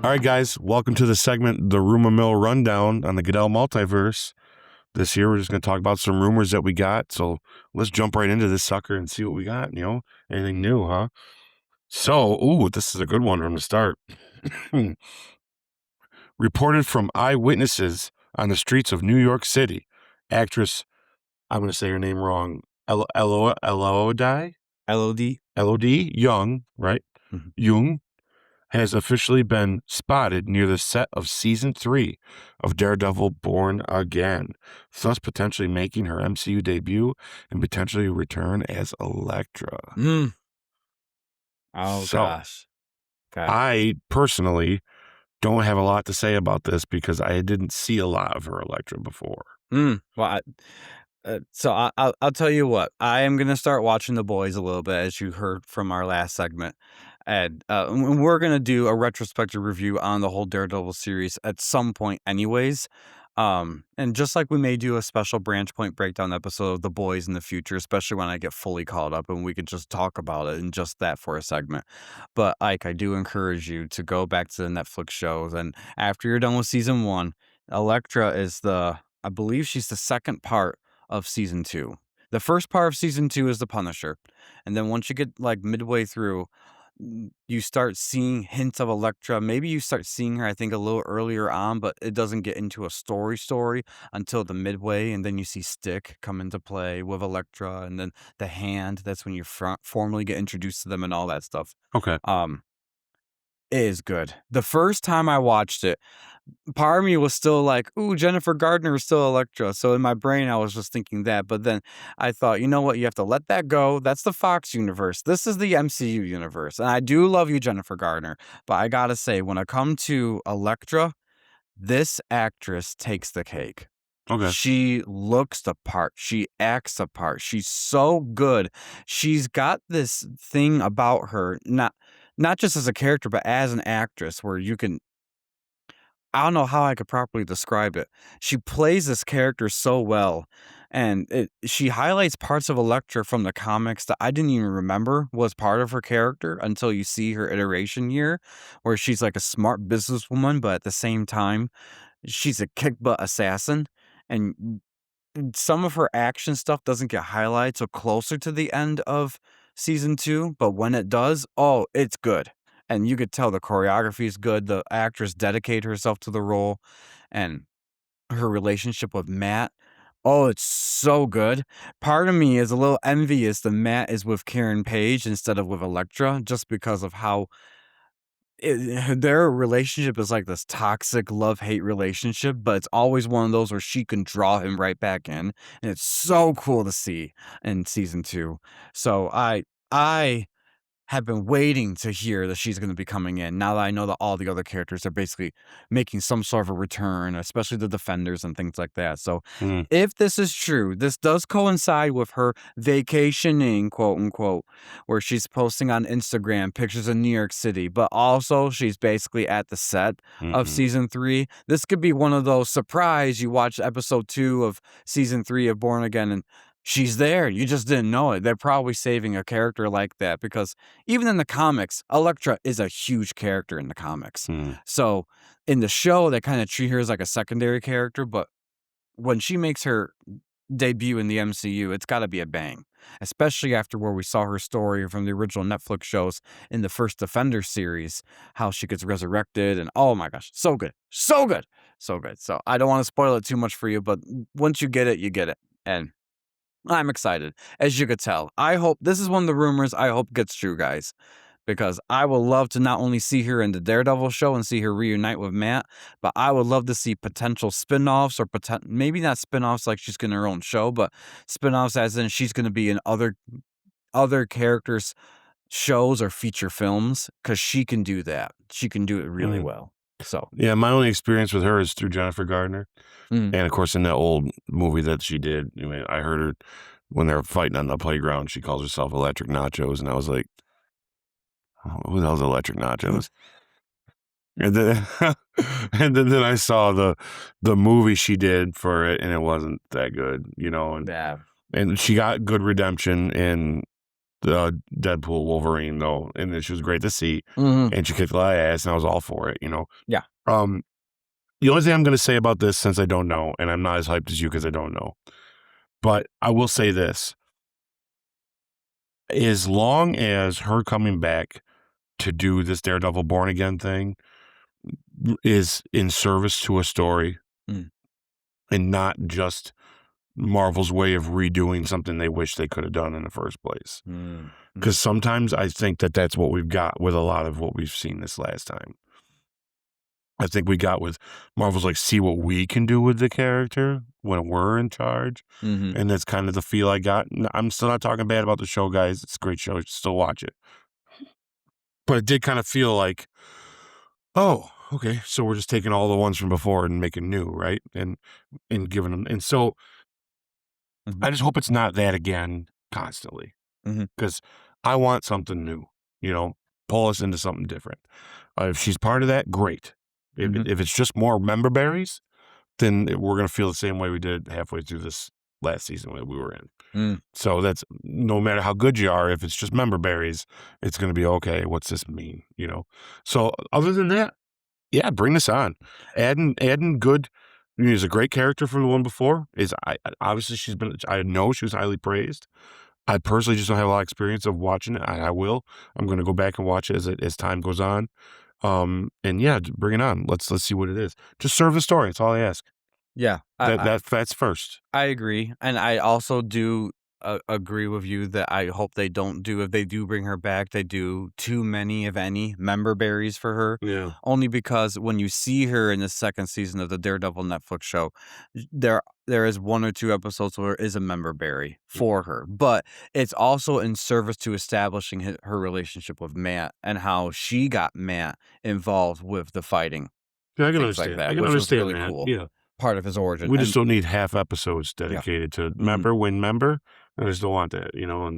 All right, guys, welcome to the segment, the Rumor Mill Rundown on the Goodell Multiverse. This year, we're just going to talk about some rumors that we got. So let's jump right into this sucker and see what we got. Anything new, huh? So, this is a good one from the start. Reported from eyewitnesses on the streets of New York City, actress, I'm going to say her name wrong, Elodie Young, right? Mm-hmm. Jung has officially been spotted near the set of season 3 of Daredevil Born Again, thus potentially making her MCU debut and potentially return as Elektra. Oh, gosh. Okay. I personally don't have a lot to say about this because I didn't see a lot of her Elektra before. Well, I'll tell you what. I am going to start watching The Boys a little bit, as you heard from our last segment. And we're going to do a retrospective review on the whole Daredevil series at some point anyways. And just like we may do a special branch point breakdown episode of The Boys in the future, especially when I get fully caught up and we could just talk about it and just that for a segment. But Ike, I do encourage you to go back to the Netflix shows. And after you're done with season 1, Elektra is I believe she's the second part of season 2. The first part of season 2 is the Punisher. And then once you get like midway through, you start seeing hints of Elektra. Maybe you start seeing her, I think, a little earlier on, but it doesn't get into a story until the midway. And then you see Stick come into play with Elektra, and then the Hand. That's when you formally get introduced to them and all that stuff. Okay. It is good. The first time I watched it, part of me was still like, ooh, Jennifer Gardner is still Elektra. So in my brain, I was just thinking that. But then I thought, you know what? You have to let that go. That's the Fox universe. This is the MCU universe. And I do love you, Jennifer Gardner. But I got to say, when I come to Elektra, this actress takes the cake. Okay. She looks the part. She acts the part. She's so good. She's got this thing about her, not just as a character, but as an actress, where you can, I don't know how I could properly describe it. She plays this character so well, and she highlights parts of Elektra from the comics that I didn't even remember was part of her character until you see her iteration year, where she's like a smart businesswoman, but at the same time, she's a kick-butt assassin, and some of her action stuff doesn't get highlighted till closer to the end of season 2, but when it does, oh, it's good. And you could tell the choreography is good. The actress dedicated herself to the role, and her relationship with Matt. Oh, it's so good. Part of me is a little envious that Matt is with Karen Page instead of with Elektra, just because of how their relationship is like this toxic love-hate relationship, but it's always one of those where she can draw him right back in, and it's so cool to see in season 2. So I have been waiting to hear that she's going to be coming in, now that I know that all the other characters are basically making some sort of a return, especially the Defenders and things like that. So if this is true, this does coincide with her vacationing, quote unquote, where she's posting on Instagram pictures of New York City, but also she's basically at the set of season 3. This could be one of those surprise, you watch episode 2 of season 3 of Born Again and she's there. You just didn't know it. They're probably saving a character like that because even in the comics, Elektra is a huge character in the comics. So in the show, they kind of treat her as like a secondary character. But when she makes her debut in the MCU, it's got to be a bang, especially after where we saw her story from the original Netflix shows in the first Defender series, how she gets resurrected. And oh my gosh, so good. So good. So good. So I don't want to spoil it too much for you, but once you get it, you get it. And I'm excited, as you could tell. I hope this is one of the rumors I hope gets true, guys, because I would love to not only see her in the Daredevil show and see her reunite with Matt, but I would love to see potential spin-offs or maybe not spin-offs like she's getting her own show, but spin-offs as in she's going to be in other characters' shows or feature films, because she can do that. She can do it really well. So yeah, my only experience with her is through Jennifer Gardner. And of course, in that old movie that she did, I heard her when they were fighting on the playground. She calls herself Electric Nachos, and I was like, oh, "Who the hell's Electric Nachos?" And then, then I saw the movie she did for it, and it wasn't that good, And she got good redemption in Deadpool Wolverine though, and she was great to see, Mm-hmm. and she kicked a lot of ass, and I was all for it. Yeah. The only thing I'm going to say about this, since I don't know, and I'm not as hyped as you because I don't know, but I will say this: as long as her coming back to do this Daredevil Born Again thing is in service to a story and not just Marvel's way of redoing something they wish they could have done in the first place. Because sometimes I think that that's what we've got with a lot of what we've seen this last time. I think we got with Marvel's like, see what we can do with the character when we're in charge. And that's kind of the feel I got. I'm still not talking bad about the show, guys. It's a great show. Still watch it. But it did kind of feel like, oh, okay, so we're just taking all the ones from before and making new, right? And giving them. And so I just hope it's not that again constantly. Because I want something new, pull us into something different. If she's part of that, great. If it's just more member berries, then we're going to feel the same way we did halfway through this last season that we were in. So that's no matter how good you are, if it's just member berries, it's going to be okay. What's this mean? So other than that, yeah, bring this on. Adding good. She's a great character from the one before. Obviously I know she was highly praised. I personally just don't have a lot of experience of watching it. I will. I'm going to go back and watch it as time goes on. And yeah, bring it on. Let's see what it is. Just serve the story. That's all I ask. Yeah. That's first. I agree. And I also do agree with you that I hope they don't do, if they do bring her back, they do too many, if any, member berries for her. Yeah. Only because when you see her in the second season of the Daredevil Netflix show, there is 1 or 2 episodes where there is a member berry for her. But it's also in service to establishing her relationship with Matt and how she got Matt involved with the fighting. Yeah, I can Things understand. like that, I can which was understand really that. cool. Yeah. Part of his origin. We just don't need half episodes dedicated to member, win member. I just don't want that,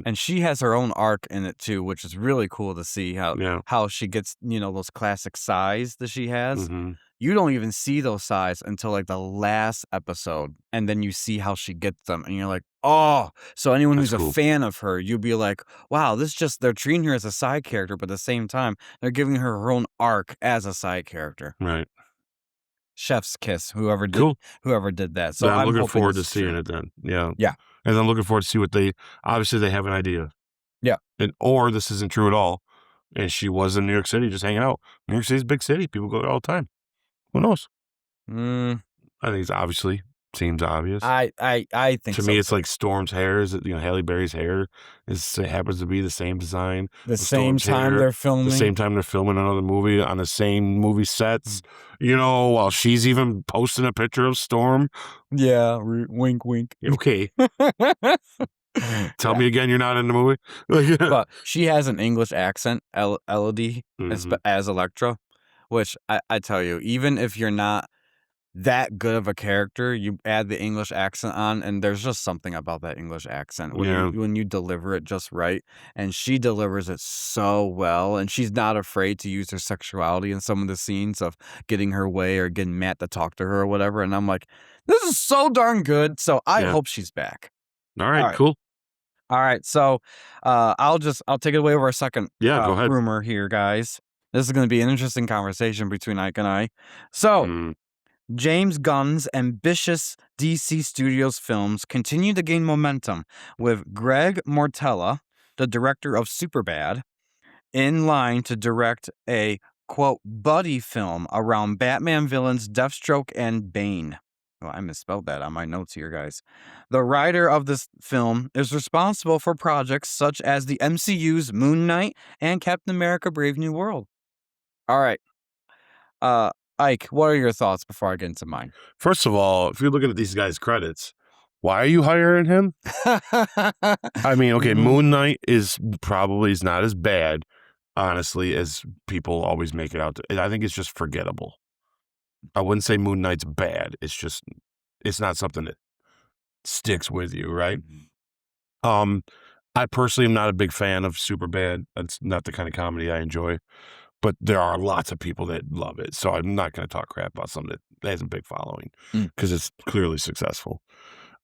And she has her own arc in it too, which is really cool to see how she gets, those classic sighs that she has. You don't even see those sighs until like the last episode, and then you see how she gets them, and you're like, oh. So anyone who's a fan of her, you'll be like, wow, they're treating her as a side character, but at the same time, they're giving her own arc as a side character. Right. Chef's kiss, whoever did that. So I'm looking forward to seeing it then. Yeah. Yeah. And I'm looking forward to see what obviously they have an idea. Yeah. Or this isn't true at all. And she was in New York City just hanging out. New York City's a big city. People go there all the time. Who knows? I think seems obvious. I think to me, it's like Storm's hair Halle Berry's hair happens to be the same design. The same time they're filming. The same time they're filming another movie on the same movie sets. While she's even posting a picture of Storm. Yeah, wink, wink. Okay. Tell me again, you're not in the movie. But she has an English accent, Elodie, as Elektra, which I tell you, even if you're not that good of a character, you add the English accent on, and there's just something about that English accent when you deliver it just right. And she delivers it so well, and she's not afraid to use her sexuality in some of the scenes of getting her way or getting Matt to talk to her or whatever. And I'm like, this is so darn good. So I hope she's back. All right, cool. All right, so I'll take it away over a second. Yeah, go ahead. Rumor here, guys. This is going to be an interesting conversation between Ike and I. So. James Gunn's ambitious DC Studios films continue to gain momentum, with Greg Mortella, the director of Superbad, in line to direct a, quote, buddy film around Batman villains Deathstroke and Bane. Well, I misspelled that on my notes here, guys. The writer of this film is responsible for projects such as the MCU's Moon Knight and Captain America Brave New World. All right. Ike, what are your thoughts before I get into mine? First of all, if you're looking at these guys' credits, why are you hiring him? I mean, okay, Moon Knight is not as bad, honestly, as people always make it out to. I think it's just forgettable. I wouldn't say Moon Knight's bad. It's not something that sticks with you, right? I personally am not a big fan of Superbad. That's not the kind of comedy I enjoy. But there are lots of people that love it. So I'm not going to talk crap about something that has a big following because it's clearly successful.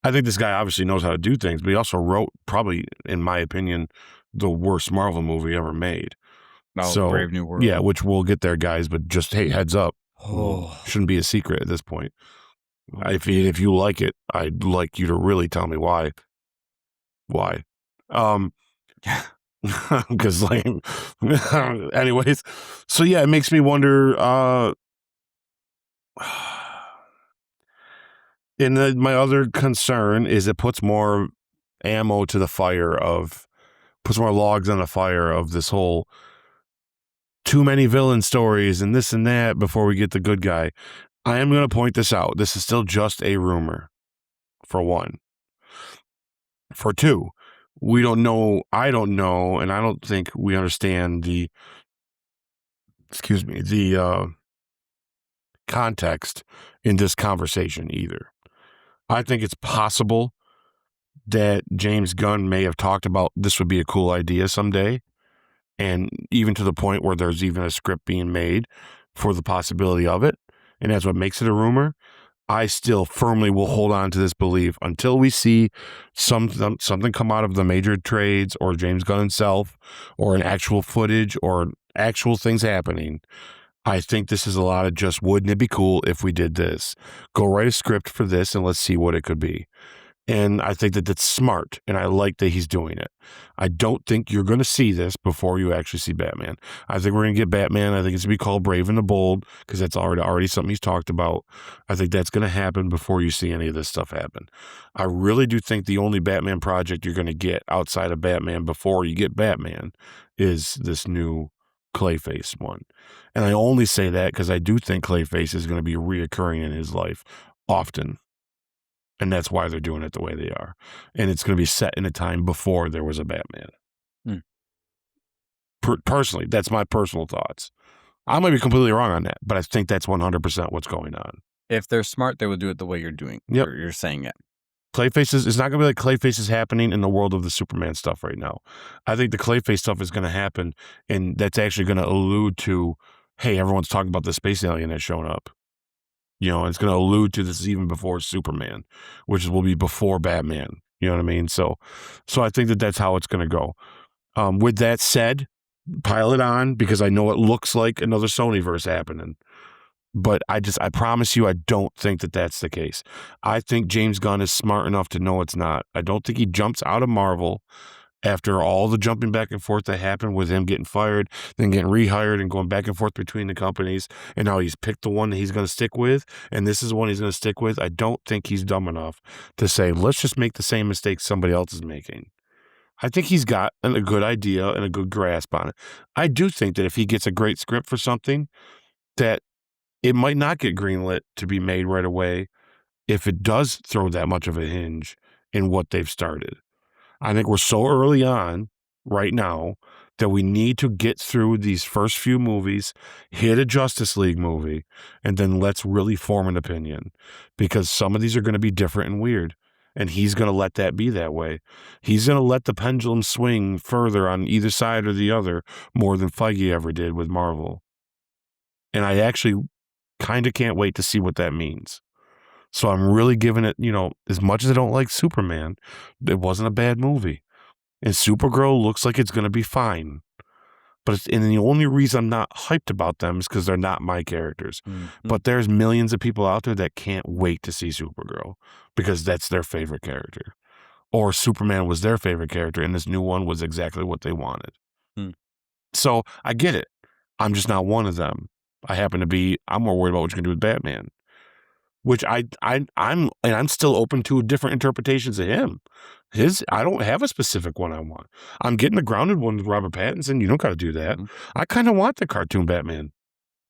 I think this guy obviously knows how to do things, but he also wrote probably, in my opinion, the worst Marvel movie ever made. So Brave New World. Yeah, which we'll get there, guys. But just hey, heads up, shouldn't be a secret at this point. If you like it, I'd like you to really tell me why. Why? Because like, anyways. So yeah, it makes me wonder. And my other concern is it puts more ammo to the fire puts more logs on the fire of this whole too many villain stories and this and that before we get the good guy. I am going to point this out. This is still just a rumor, for one. For two, we don't know, I don't know, and I don't think we understand the context in this conversation either. I think it's possible that James Gunn may have talked about this would be a cool idea someday, and even to the point where there's even a script being made for the possibility of it, and that's what makes it a rumor. I still firmly will hold on to this belief until we see something come out of the major trades or James Gunn himself or an actual footage or actual things happening. I think this is a lot of just, wouldn't it be cool if we did this? Go write a script for this and let's see what it could be. And I think that that's smart, and I like that he's doing it. I don't think you're going to see this before you actually see Batman. I think we're going to get Batman. I think it's going to be called Brave and the Bold, because that's already something he's talked about. I think that's going to happen before you see any of this stuff happen. I really do think the only Batman project you're going to get outside of Batman before you get Batman is this new Clayface one. And I only say that because I do think Clayface is going to be reoccurring in his life often. And that's why they're doing it the way they are. And it's going to be set in a time before there was a Batman. Personally, that's my personal thoughts. I might be completely wrong on that, but I think that's 100% what's going on. If they're smart, they will do it the way you're doing. Yep. You're saying it. Clayface it's not going to be like Clayface is happening in the world of the Superman stuff right now. I think the Clayface stuff is going to happen, and that's actually going to allude to, hey, everyone's talking about the space alien that's shown up. You know, it's going to allude to this even before Superman, which will be before Batman. You know what I mean? So I think that that's how it's going to go. With that said, pile it on, because I know it looks like another Sonyverse happening. But I promise you, I don't think that that's the case. I think James Gunn is smart enough to know it's not. I don't think he jumps out of Marvel after all the jumping back and forth that happened with him getting fired, then getting rehired and going back and forth between the companies. And now he's picked the one that he's going to stick with. And this is the one he's going to stick with. I don't think he's dumb enough to say, let's just make the same mistakes somebody else is making. I think he's got a good idea and a good grasp on it. I do think that if he gets a great script for something, that it might not get greenlit to be made right away if it does throw that much of a hinge in what they've started. I think we're so early on right now that we need to get through these first few movies, hit a Justice League movie, and then let's really form an opinion, because some of these are going to be different and weird. And he's going to let that be that way. He's going to let the pendulum swing further on either side or the other more than Feige ever did with Marvel. And I actually kind of can't wait to see what that means. So I'm really giving it, as much as I don't like Superman, it wasn't a bad movie. And Supergirl looks like it's going to be fine. And the only reason I'm not hyped about them is because they're not my characters. Mm-hmm. But there's millions of people out there that can't wait to see Supergirl because that's their favorite character. Or Superman was their favorite character, and this new one was exactly what they wanted. So I get it. I'm just not one of them. I'm more worried about what you're going to do with Batman. Which I'm still open to different interpretations of him. I don't have a specific one I want. I'm getting the grounded one with Robert Pattinson. You don't got to do that. I kind of want the cartoon Batman.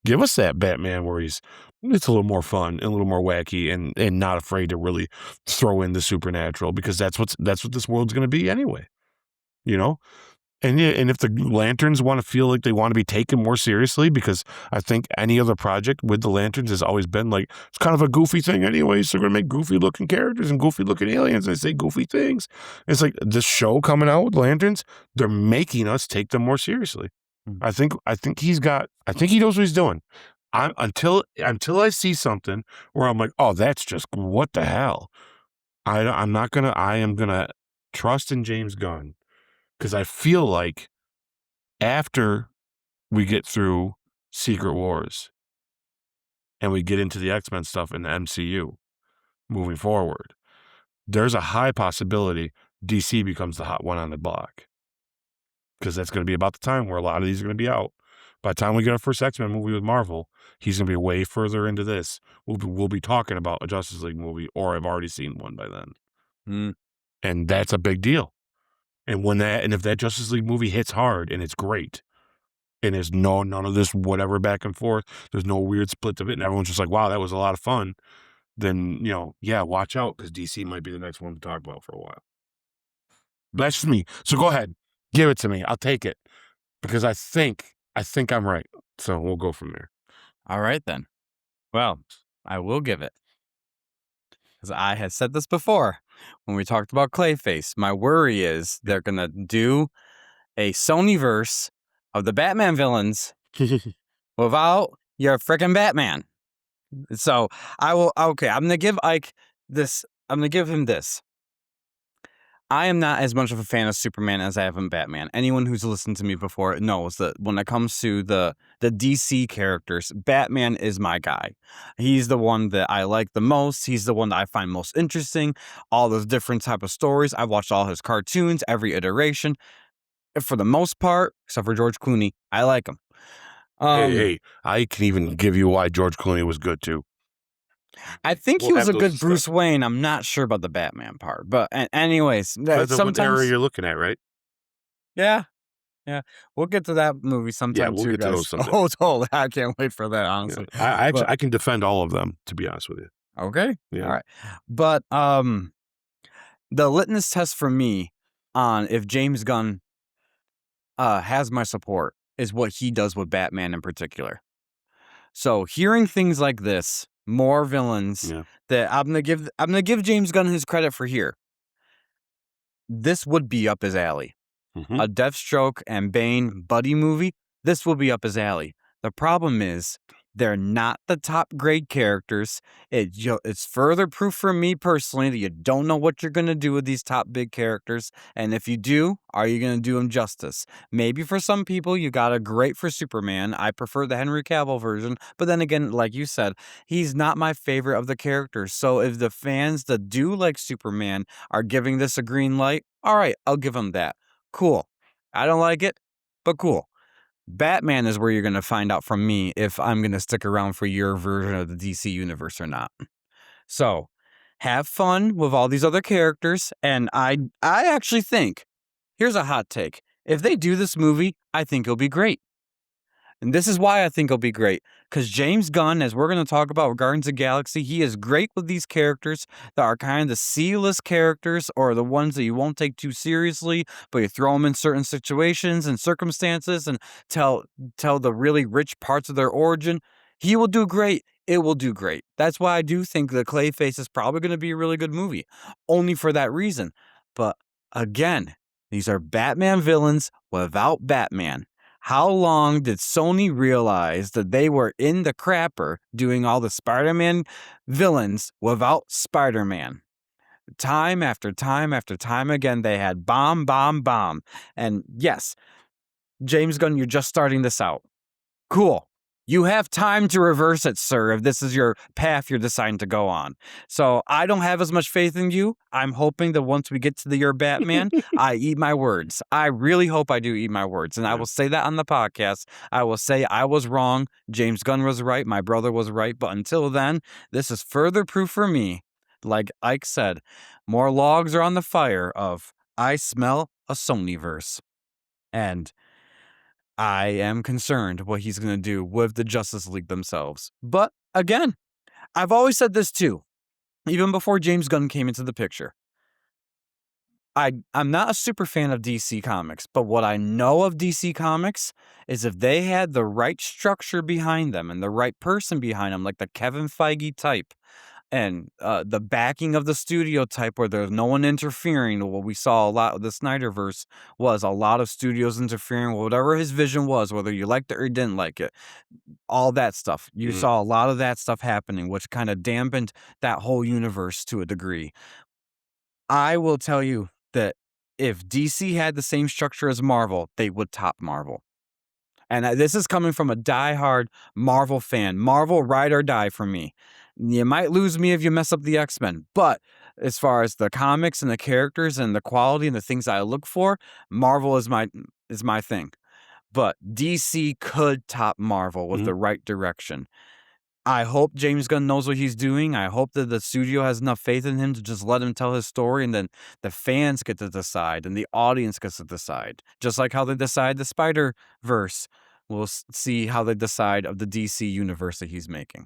Give us that Batman where it's a little more fun and a little more wacky and not afraid to really throw in the supernatural, because that's what this world's going to be anyway. And if the Lanterns want to feel like they want to be taken more seriously, because I think any other project with the Lanterns has always been like, it's kind of a goofy thing anyway, so they're going to make goofy looking characters and goofy looking aliens and they say goofy things. It's like this show coming out with Lanterns, they're making us take them more seriously. I think he knows what he's doing. Until I see something where I'm like, oh, that's just, what the hell? I am going to trust in James Gunn. Because I feel like after we get through Secret Wars and we get into the X-Men stuff in the MCU moving forward, there's a high possibility DC becomes the hot one on the block. Because that's going to be about the time where a lot of these are going to be out. By the time we get our first X-Men movie with Marvel, he's going to be way further into this. We'll be talking about a Justice League movie, or I've already seen one by then. And that's a big deal. And if that Justice League movie hits hard and it's great, and there's none of this whatever back and forth, there's no weird splits of it, and everyone's just like, wow, that was a lot of fun, then, yeah, watch out, because DC might be the next one to talk about for a while. That's just me. So go ahead. Give it to me. I'll take it. Because I think I'm right. So we'll go from there. All right, then. Well, I will give it. Because I had said this before when we talked about Clayface. My worry is they're going to do a Sonyverse of the Batman villains without your freaking Batman. So I'm going to give Ike this. I'm going to give him this. I am not as much of a fan of Superman as I have in Batman. Anyone who's listened to me before knows that when it comes to the DC characters, Batman is my guy. He's the one that I like the most. He's the one that I find most interesting. All those different type of stories. I've watched all his cartoons, every iteration. For the most part, except for George Clooney, I like him. Hey, I can even give you why George Clooney was good too. I think he was a good Bruce Wayne. I'm not sure about the Batman part, but anyways, depends on what era you're looking at, right? Yeah, we'll get to that movie sometime. We'll too, get guys. to those someday. Oh, totally! I can't wait for that. Honestly, I can defend all of them, to be honest with you. Okay, yeah. All right, but the litmus test for me on if James Gunn has my support is what he does with Batman in particular. So hearing things like this, more villains that I'm gonna give James Gunn his credit for here. This would be up his alley. A Deathstroke and Bane buddy movie, this will be up his alley. The problem is they're not the top grade characters. It's further proof for me personally that you don't know what you're going to do with these top big characters. And if you do, are you going to do them justice? Maybe for some people, you got a great for Superman. I prefer the Henry Cavill version. But then again, like you said, he's not my favorite of the characters. So if the fans that do like Superman are giving this a green light, all right, I'll give them that. Cool. I don't like it, but cool. Batman is where you're going to find out from me if I'm going to stick around for your version of the DC universe or not. So, have fun with all these other characters, and I actually think, here's a hot take, if they do this movie, I think it'll be great. And this is why I think it'll be great. Because James Gunn, as we're going to talk about with Guardians of the Galaxy, he is great with these characters that are kind of the C-list characters or the ones that you won't take too seriously, but you throw them in certain situations and circumstances and tell the really rich parts of their origin. He will do great. It will do great. That's why I do think the Clayface is probably going to be a really good movie. Only for that reason. But again, these are Batman villains without Batman. How long did Sony realize that they were in the crapper doing all the Spider-Man villains without Spider-Man? Time after time after time again, they had bomb. And yes, James Gunn, you're just starting this out. Cool. You have time to reverse it, sir, if this is your path you're deciding to go on. So I don't have as much faith in you. I'm hoping that once we get to your Batman, I eat my words. I really hope I do eat my words. And I will say that on the podcast. I will say I was wrong. James Gunn was right. My brother was right. But until then, this is further proof for me. Like Ike said, more logs are on the fire of I smell a Sonyverse. And I am concerned what he's going to do with the Justice League themselves. But again, I've always said this too, even before James Gunn came into the picture. I'm not a super fan of DC Comics, but what I know of DC Comics is if they had the right structure behind them and the right person behind them, like the Kevin Feige type, and the backing of the studio type where there's no one interfering. What we saw a lot of the Snyderverse was a lot of studios interfering with whatever his vision was, whether you liked it or didn't like it. All that stuff. You saw a lot of that stuff happening, which kind of dampened that whole universe to a degree. I will tell you that if DC had the same structure as Marvel, they would top Marvel. And this is coming from a diehard Marvel fan. Marvel, ride or die for me. You might lose me if you mess up the X-Men, but as far as the comics and the characters and the quality and the things I look for, Marvel is my thing. But DC could top Marvel with the right direction. I hope James Gunn knows what he's doing. I hope that the studio has enough faith in him to just let him tell his story, and then the fans get to decide and the audience gets to decide. Just like how they decide the Spider-Verse. We'll see how they decide of the DC universe that he's making.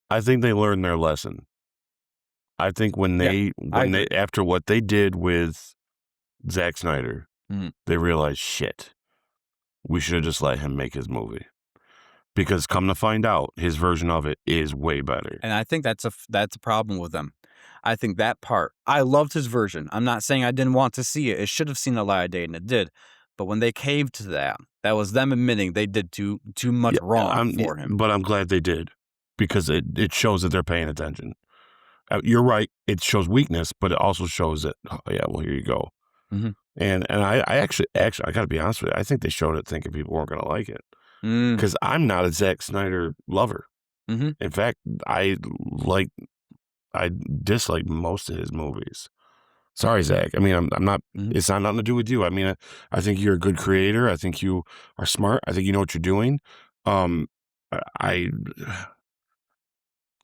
I think they learned their lesson. I think when they after what they did with Zack Snyder, they realized, shit, we should have just let him make his movie. Because come to find out, his version of it is way better. And I think that's a problem with them. I think that part, I loved his version. I'm not saying I didn't want to see it. It should have seen the light of day, and it did. But when they caved to that was them admitting they did too much wrong for him. But I'm glad they did, because it shows that they're paying attention. You're right. It shows weakness, but it also shows that, oh, yeah, well, here you go. And I actually, I got to be honest with you, I think they showed it thinking people weren't going to like it. Because I'm not a Zack Snyder lover. In fact, I dislike most of his movies. Sorry, Zach. I mean, I'm not. It's not nothing to do with you. I mean, I think you're a good creator. I think you are smart. I think you know what you're doing. I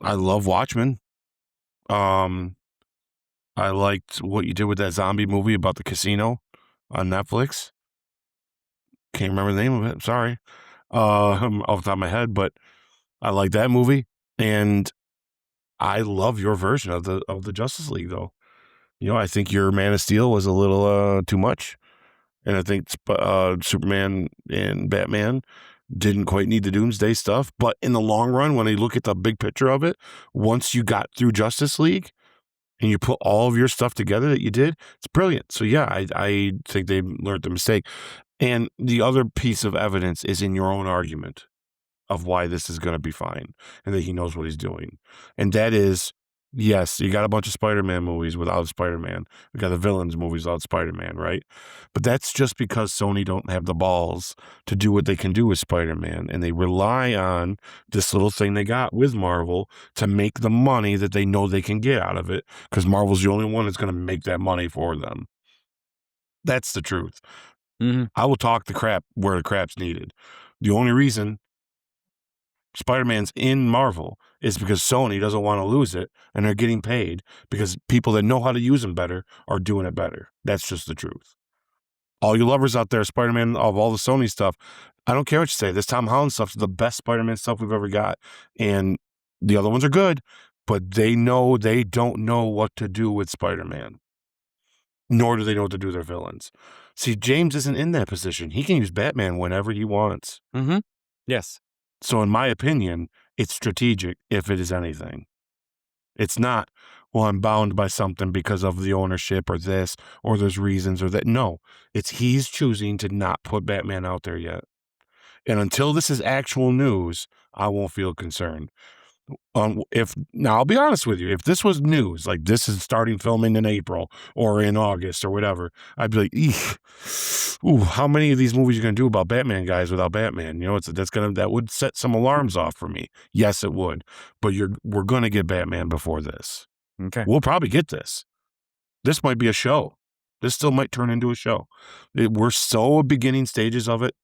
love Watchmen. I liked what you did with that zombie movie about the casino on Netflix. Can't remember the name of it. Sorry, off the top of my head, but I like that movie, and I love your version of the Justice League, though. You know, I think your Man of Steel was a little too much, and I think Superman and Batman didn't quite need the Doomsday stuff. But in the long run, when you look at the big picture of it, once you got through Justice League and you put all of your stuff together that you did, it's brilliant. So yeah, I think they learned the mistake. And the other piece of evidence is in your own argument of why this is going to be fine and that he knows what he's doing. And that is, yes, you got a bunch of Spider-Man movies without Spider-Man. We got the villains movies without Spider-Man, right? But that's just because Sony don't have the balls to do what they can do with Spider-Man. And they rely on this little thing they got with Marvel to make the money that they know they can get out of it, because Marvel's the only one that's going to make that money for them. That's the truth. I will talk the crap where the crap's needed. The only reason Spider-Man's in Marvel is because Sony doesn't want to lose it, and they're getting paid because people that know how to use them better are doing it better. That's just the truth. All you lovers out there, Spider-Man, of all the Sony stuff, I don't care what you say. This Tom Holland stuff is the best Spider-Man stuff we've ever got, and the other ones are good, but they don't know what to do with Spider-Man, nor do they know what to do with their villains. See, James isn't in that position. He can use Batman whenever he wants. Yes. So in my opinion, it's strategic if it is anything. It's not, well, I'm bound by something because of the ownership or this, or there's reasons or that. No, it's he's choosing to not put Batman out there yet. And until this is actual news, I won't feel concerned. Now I'll be honest with you, if this was news, like this is starting filming in April or in August or whatever, I'd be like, eek, ooh, how many of these movies are you going to do about Batman guys without Batman? You know, that would set some alarms off for me. Yes, it would. But we're going to get Batman before this. Okay. We'll probably get this. This might be a show. This still might turn into a show. We're so beginning stages of it.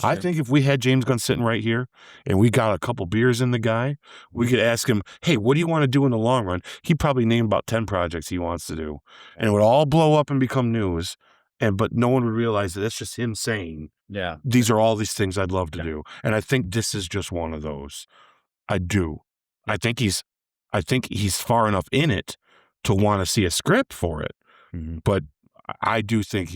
I think if we had James Gunn sitting right here and we got a couple beers in the guy, we could ask him, hey, what do you want to do in the long run? He'd probably name about 10 projects he wants to do, and it would all blow up and become news. But no one would realize that that's just him saying, yeah, these are all these things I'd love to do. And I think this is just one of those. I do. I think he's far enough in it to want to see a script for it. But I do think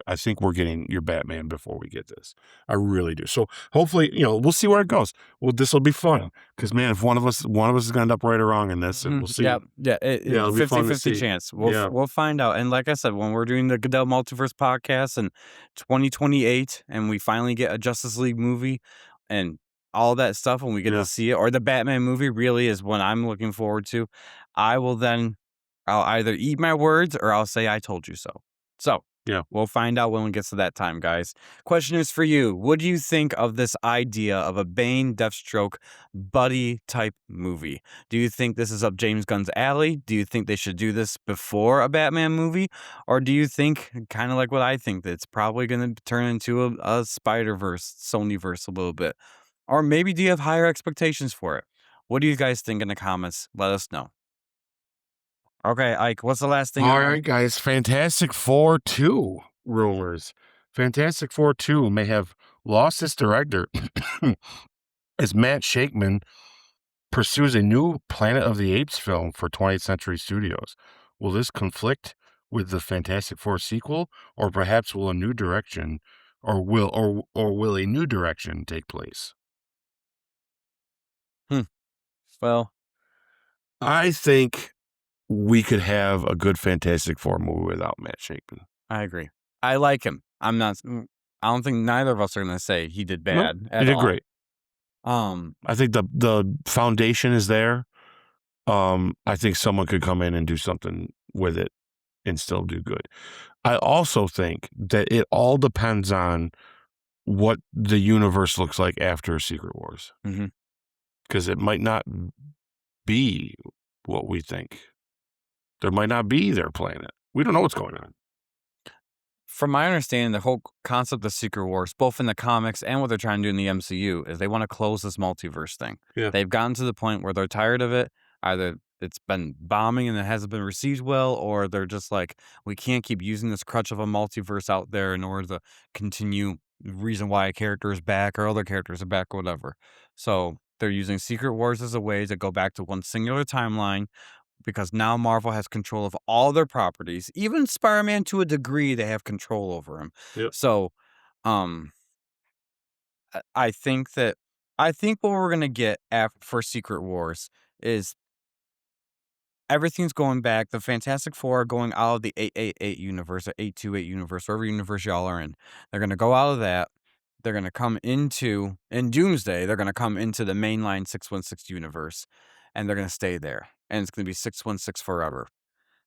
I think we're getting your Batman before we get this. I really do. So hopefully, we'll see where it goes. Well, this will be fun because, man, if one of us is going to end up right or wrong in this, and we'll see. Yeah, 50-50 chance. We'll find out. And like I said, when we're doing the Goodell Multiverse podcast in 2028, and we finally get a Justice League movie and all that stuff, when we get to see it, or the Batman movie really is what I'm looking forward to, I'll either eat my words or I'll say I told you so. So Yeah. We'll find out when it gets to that time, guys. Question is for you. What do you think of this idea of a Bane Deathstroke buddy type movie? Do you think this is up James Gunn's alley? Do you think they should do this before a Batman movie? Or do you think, kind of like what I think, that it's probably going to turn into a Spider-Verse, Sony-verse a little bit? Or maybe do you have higher expectations for it? What do you guys think in the comments? Let us know. Okay, Ike, what's the last thing? All right, guys. Fantastic Four 2 rumors. Fantastic Four 2 may have lost its director as Matt Shakeman pursues a new Planet of the Apes film for 20th Century Studios. Will this conflict with the Fantastic Four sequel, or perhaps will a new direction, or will a new direction take place? Well, I think we could have a good Fantastic Four movie without Matt Shakeman. I agree. I like him. I don't think neither of us are going to say he did bad He at did all. great. I think the foundation is there. I think someone could come in and do something with it and still do good. I also think that it all depends on what the universe looks like after Secret Wars. Mhm. Because it might not be what we think. There might not be their planet. We don't know what's going on. From my understanding, the whole concept of Secret Wars, both in the comics and what they're trying to do in the MCU, is they want to close this multiverse thing. Yeah. They've gotten to the point where they're tired of it. Either it's been bombing and it hasn't been received well, or they're just like, we can't keep using this crutch of a multiverse out there in order to continue the reason why a character is back or other characters are back or whatever. So they're using Secret Wars as a way to go back to one singular timeline, because now Marvel has control of all their properties. Even Spider-Man, to a degree, they have control over him. Yep. So, um, I think what we're gonna get for Secret Wars is everything's going back. The Fantastic Four are going out of the 888 universe, or 828 universe, wherever universe y'all are in. They're gonna go out of that. They're gonna come into in Doomsday. They're gonna come into the mainline 616 universe, and they're gonna stay there. And it's gonna be 616 forever.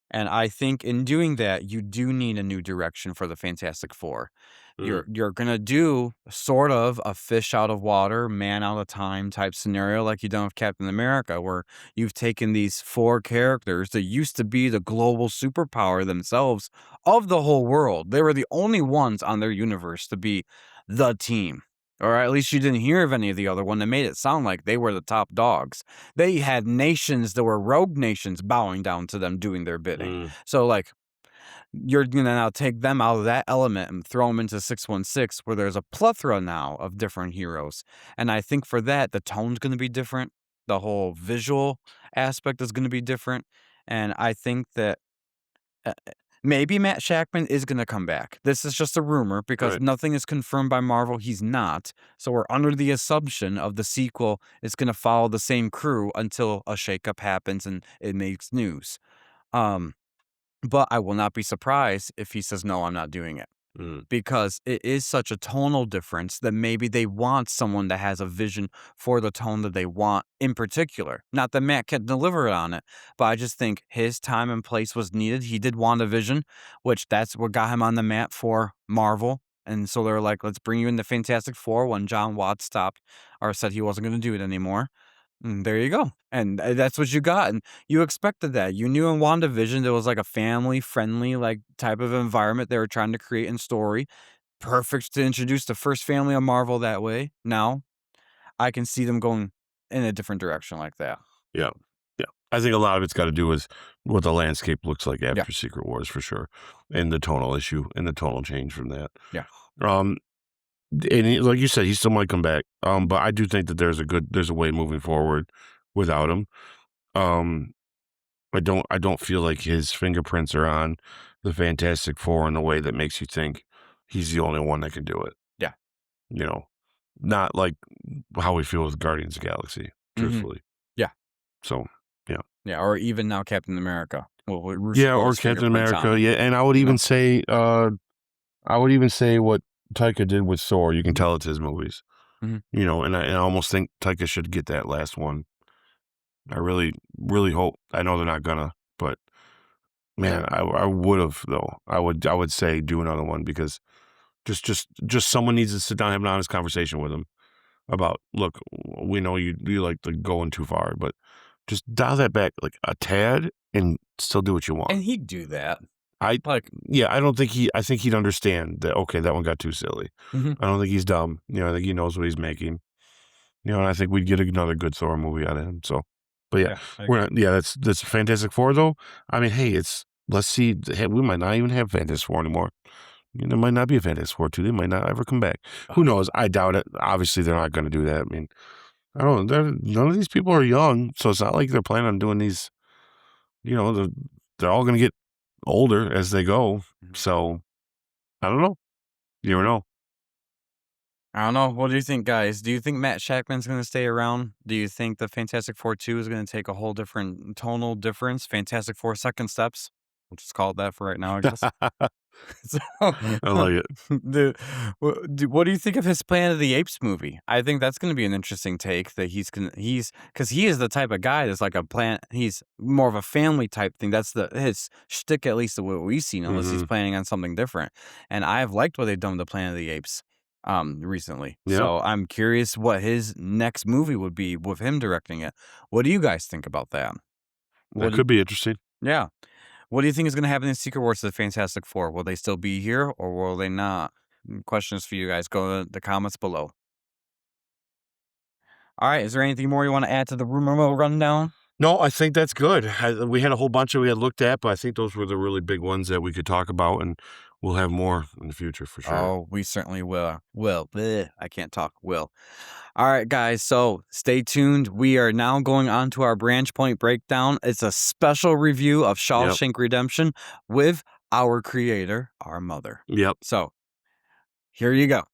And I think in doing that, you do need a new direction for the Fantastic Four. You're gonna do sort of a fish out of water, man out of time type scenario like you done with Captain America, where you've taken these four characters that used to be the global superpower themselves of the whole world. They were the only ones on their universe to be the team. Or at least you didn't hear of any of the other one that made it sound like they were the top dogs. They had nations that were rogue nations bowing down to them, doing their bidding. So, like, you're going to now take them out of that element and throw them into 616, where there's a plethora now of different heroes. And I think for that, the tone's going to be different. The whole visual aspect is going to be different. And I think that maybe Matt Shackman is going to come back. This is just a rumor because Right. nothing is confirmed by Marvel. He's not. So we're under the assumption of the sequel is going to follow the same crew until a shakeup happens and it makes news. But I will not be surprised if he says, no, I'm not doing it. Because it is such a tonal difference that maybe they want someone that has a vision for the tone that they want in particular. Not that Matt can deliver it on it, but I just think his time and place was needed. He did WandaVision, which that's what got him on the map for Marvel. And so they're like, let's bring you in the Fantastic Four when John Watts stopped or said he wasn't going to do it anymore. And there you go. And that's what you got. And you expected that. You knew in WandaVision there was like a family-friendly like type of environment they were trying to create in story. Perfect to introduce the first family of Marvel that way. Now, I can see them going in a different direction like that. Yeah. Yeah. I think a lot of it's got to do with what the landscape looks like after Secret Wars, for sure. And the tonal issue and the tonal change from that. Yeah. And like you said, he still might come back. But I do think that there's a way moving forward without him. I don't feel like his fingerprints are on the Fantastic Four in a way that makes you think he's the only one that can do it. Yeah. You know, not like how we feel with Guardians of the Galaxy, truthfully. Yeah. So, yeah. Yeah, or even now Captain America. Well, or Captain America. Yeah, and I would even say what Taika did with Thor. You can tell it's his movies. Mhm. You know, and I almost think Taika should get that last one. I really, really hope. I know they're not gonna, but Man, I would have though. I would say do another one because just someone needs to sit down and have an honest conversation with him about, look, we know you like the going too far, but just dial that back like a tad and still do what you want. And he'd do that. I Like, yeah, I think he'd understand that, okay, that one got too silly. I don't think he's dumb. I think he knows what he's making. And I think we'd get another good Thor movie out of him. So, but yeah, that's Fantastic Four though. I mean, hey, let's see. Hey, we might not even have Fantastic Four anymore. There might not be a Fantastic Four 2. They might not ever come back. Who knows? I doubt it. Obviously, they're not going to do that. I mean, I don't know. None of these people are young, so it's not like they're planning on doing these. They're all going to get older as they go. So, I don't know. You never know. I don't know. What do you think, guys? Do you think Matt Shackman's going to stay around? Do you think the Fantastic Four 2 is going to take a whole different tonal difference? Fantastic Four Second Steps? We'll just call it that for right now, I guess. So, I like it. what do you think of his Planet of the Apes movie? I think that's going to be an interesting take that because he is the type of guy that's like he's more of a family type thing. That's his shtick, at least the way we've seen, unless he's planning on something different. And I've liked what they've done with the Planet of the Apes recently. Yeah. So I'm curious what his next movie would be with him directing it. What do you guys think about that? That could be interesting. Yeah. What do you think is going to happen in Secret Wars to the Fantastic Four? Will they still be here or will they not? Questions for you guys. Go in the comments below. All right. Is there anything more you want to add to the rumor mill rundown? No, I think that's good. We had a whole bunch we had looked at, but I think those were the really big ones that we could talk about, and we'll have more in the future for sure. Oh, we certainly will. I can't talk. Will. All right, guys. So stay tuned. We are now going on to our branch point breakdown. It's a special review of Shawshank Redemption with our creator, our mother. Yep. So here you go.